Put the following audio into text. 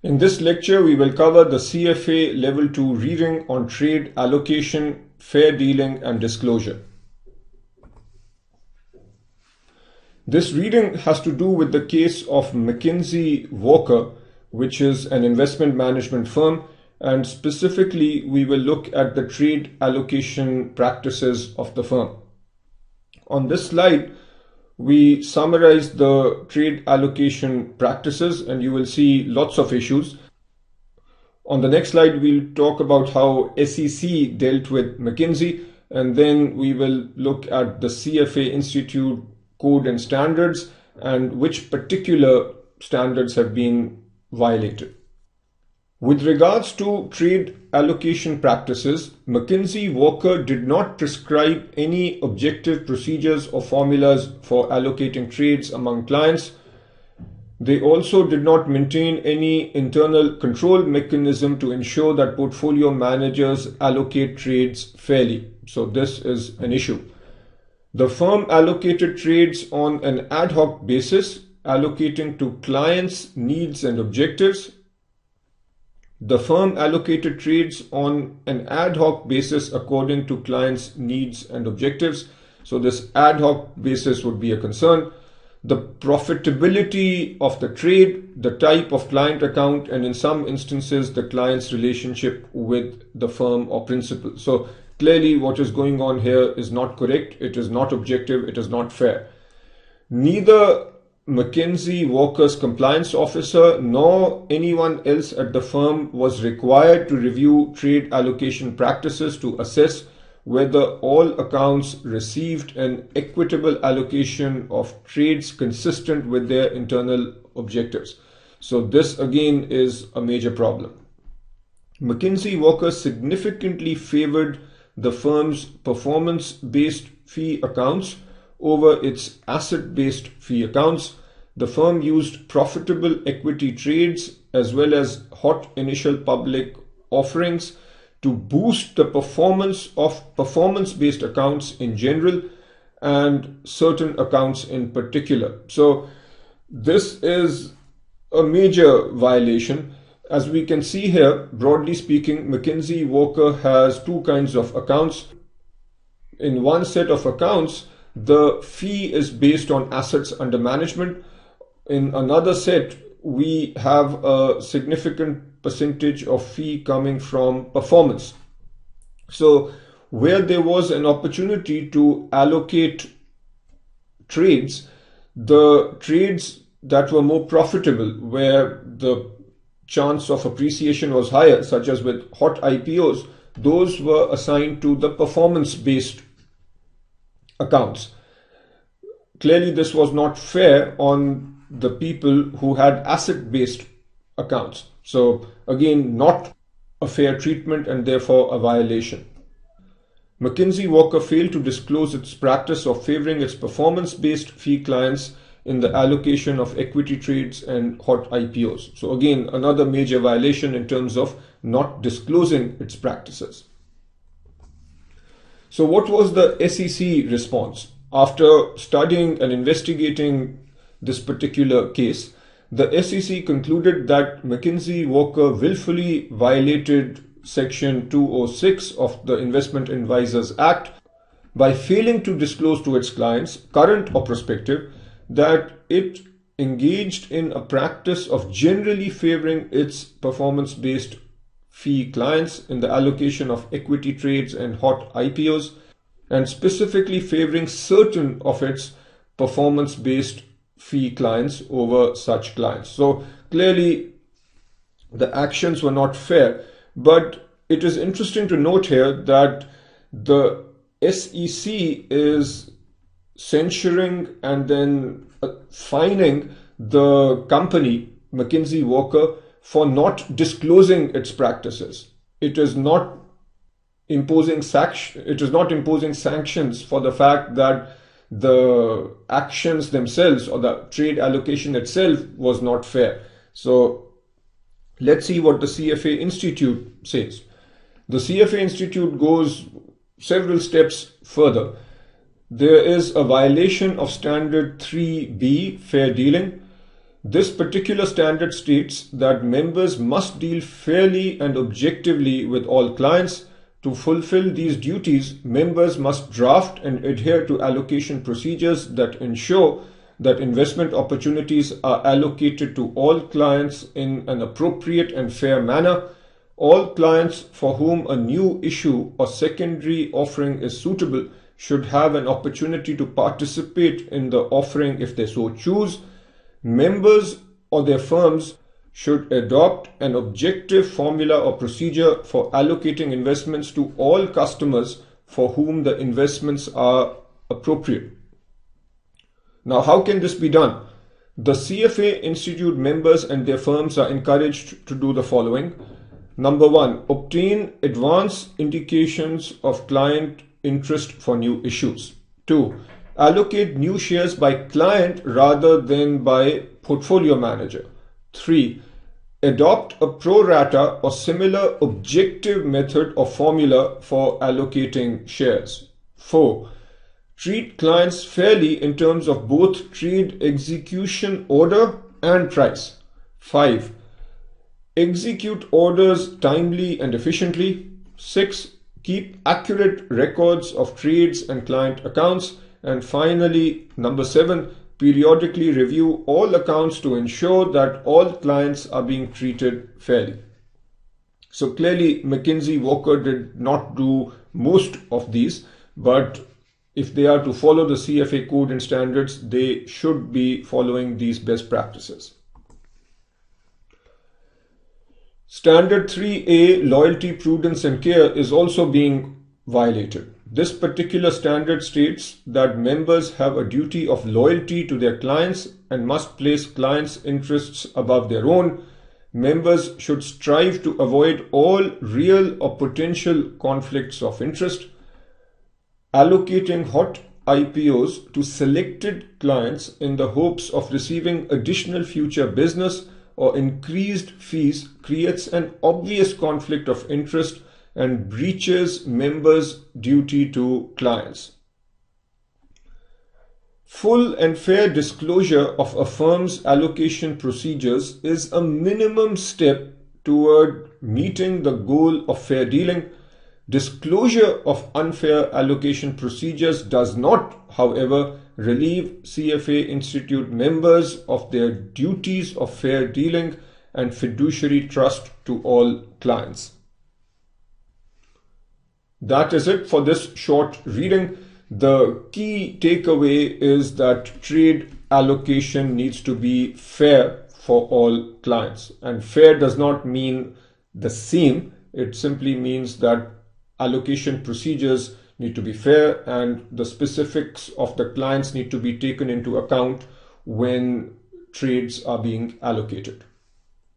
In this lecture, we will cover the CFA Level 2 reading on trade allocation, fair dealing, and disclosure. This reading has to do with the case of McKinsey Walker, which is an investment management firm, and specifically we will look at the trade allocation practices of the firm. On this slide, we summarize the trade allocation practices and you will see lots of issues. On the next slide, we'll talk about how SEC dealt with McKinsey, and then we will look at the CFA Institute code and standards and which particular standards have been violated. With regards to trade allocation practices, McKinsey Walker did not prescribe any objective procedures or formulas for allocating trades among clients. They also did not maintain any internal control mechanism to ensure that portfolio managers allocate trades fairly. So this is an issue. The firm allocated trades on an ad hoc basis, allocating to clients' needs and objectives. The firm allocated trades on an ad hoc basis according to clients' needs and objectives. So this ad hoc basis would be a concern. The profitability of the trade, the type of client account, and in some instances, the client's relationship with the firm or principal. So clearly what is going on here is not correct. It is not objective. It is not fair. Neither McKinsey Walker's compliance officer nor anyone else at the firm was required to review trade allocation practices to assess whether all accounts received an equitable allocation of trades consistent with their internal objectives. So this again is a major problem. McKinsey Walker significantly favored the firm's performance-based fee accounts over its asset-based fee accounts. The firm used profitable equity trades as well as hot initial public offerings to boost the performance of performance-based accounts in general and certain accounts in particular. So this is a major violation. As we can see here, broadly speaking, McKinsey Walker has two kinds of accounts. In one set of accounts, the fee is based on assets under management. In another set, we have a significant percentage of fee coming from performance. So where there was an opportunity to allocate trades, the trades that were more profitable, where the chance of appreciation was higher, such as with hot IPOs, those were assigned to the performance-based accounts. Clearly, this was not fair on the people who had asset-based accounts. So again, not a fair treatment and therefore a violation. McKinsey Walker failed to disclose its practice of favoring its performance-based fee clients in the allocation of equity trades and hot IPOs. So again, another major violation in terms of not disclosing its practices. So what was the SEC response? After studying and investigating this particular case, the SEC concluded that McKinsey Walker willfully violated Section 206 of the Investment Advisors Act by failing to disclose to its clients, current or prospective, that it engaged in a practice of generally favoring its performance-based fee clients in the allocation of equity trades and hot IPOs, and specifically favoring certain of its performance-based fee clients over such clients. So clearly the actions were not fair, but it is interesting to note here that the SEC is censuring and then fining the company McKinsey Walker for not disclosing its practices. It is not imposing sanctions for the fact that the actions themselves or the trade allocation itself was not fair. So let's see what the CFA Institute says. The CFA Institute goes several steps further. There is a violation of Standard 3B, fair dealing. This particular standard states that members must deal fairly and objectively with all clients. To fulfill these duties, members must draft and adhere to allocation procedures that ensure that investment opportunities are allocated to all clients in an appropriate and fair manner. All clients for whom a new issue or secondary offering is suitable should have an opportunity to participate in the offering if they so choose. Members or their firms should adopt an objective formula or procedure for allocating investments to all customers for whom the investments are appropriate. Now, how can this be done? The CFA Institute members and their firms are encouraged to do the following. Number one, obtain advance indications of client interest for new issues. 2. Allocate new shares by client rather than by portfolio manager. 3. Adopt a pro rata or similar objective method or formula for allocating shares. 4. Treat clients fairly in terms of both trade execution order and price. 5. Execute orders timely and efficiently. 6. Keep accurate records of trades and client accounts. And finally, number 7, periodically review all accounts to ensure that all clients are being treated fairly. So clearly, McKinsey Walker did not do most of these, but if they are to follow the CFA code and standards, they should be following these best practices. Standard 3A, loyalty, prudence and care, is also being violated. This particular standard states that members have a duty of loyalty to their clients and must place clients' interests above their own. Members should strive to avoid all real or potential conflicts of interest. Allocating hot IPOs to selected clients in the hopes of receiving additional future business or increased fees creates an obvious conflict of interest and breaches members' duty to clients. Full and fair disclosure of a firm's allocation procedures is a minimum step toward meeting the goal of fair dealing. Disclosure of unfair allocation procedures does not, however, relieve CFA Institute members of their duties of fair dealing and fiduciary trust to all clients. That is it for this short reading. The key takeaway is that trade allocation needs to be fair for all clients. And fair does not mean the same. It simply means that allocation procedures need to be fair and the specifics of the clients need to be taken into account when trades are being allocated.